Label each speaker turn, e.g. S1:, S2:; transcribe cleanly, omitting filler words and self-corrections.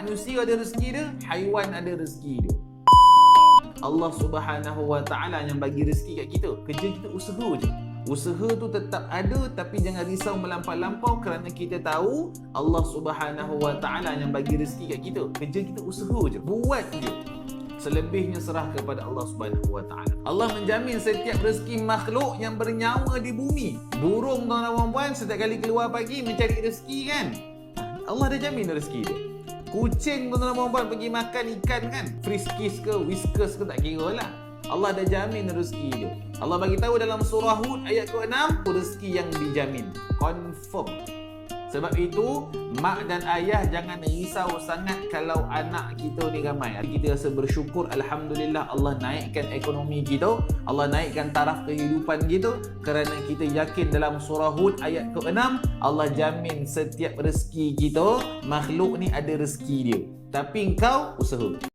S1: Manusia ada rezeki dia, haiwan ada rezeki dia. Allah Subhanahu Wa Taala yang bagi rezeki kat kita. Kerja kita usaha je. Usaha tu tetap ada, tapi jangan risau melampau-lampau kerana kita tahu Allah Subhanahu Wa Taala yang bagi rezeki kat kita. Kerja kita usaha je. Buat je. Selebihnya serah kepada Allah Subhanahu Wa Taala. Allah menjamin setiap rezeki makhluk yang bernyawa di bumi. Burung tuan-tuan dan puan-puan setiap kali keluar pagi mencari rezeki kan. Allah dah jamin rezeki dia. Kucing tuan-tuan dan puan-puan pergi makan ikan kan. Friskies ke, whiskas ke tak kira lah. Allah dah jamin rezeki dia. Allah bagi tahu dalam surah Hud ayat ke-6, rezeki yang dijamin. Confirm. Sebab itu, mak dan ayah jangan risau sangat kalau anak kita ni ramai. Kita rasa bersyukur, Alhamdulillah Allah naikkan ekonomi kita, Allah naikkan taraf kehidupan kita, kerana kita yakin dalam surah Hud ayat ke-6, Allah jamin setiap rezeki kita, makhluk ni ada rezeki dia. Tapi engkau usaha.